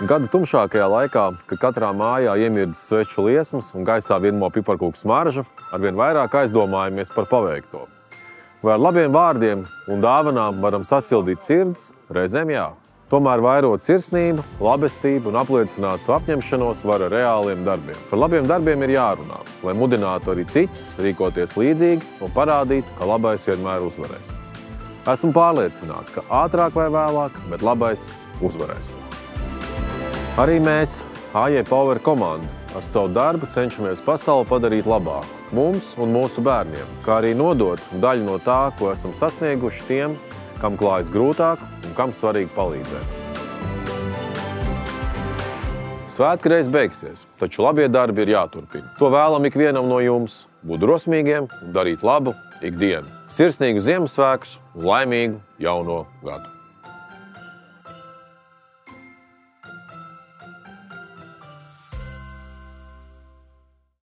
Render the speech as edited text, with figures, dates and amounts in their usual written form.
Gada tumšākajā laikā, kad katrā mājā iemirdas sveču liesmas un gaisā virmo piparkūku smarža, arvien vairāk aizdomājamies par paveikto. Vai ar labiem vārdiem un dāvanām varam sasildīt sirdis? Reizēm jā. Tomēr vairot sirsnību, labestību un apliecināt savu apņemšanos var ar reāliem darbiem. Par labiem darbiem ir jārunā, lai mudinātu arī citus rīkoties līdzīgi un parādītu, ka labais vienmēr uzvarēs. Esmu pārliecināts, ka ātrāk vai vēlāk, bet labais uzvarēs. Arī mēs, AJ Power komanda, ar savu darbu cenšamies pasauli padarīt labāku mums un mūsu bērniem, kā arī nodot daļu no tā, ko esam sasnieguši tiem, kam klājas grūtāk un kam svarīgi palīdzēt. Svētki reiz beigsies, taču labie darbi ir jāturpina. To vēlam ikvienam no jums, būt drosmīgiem un darīt labu ikdienu. Sirsnīgu Ziemassvētkus un laimīgu jauno gadu!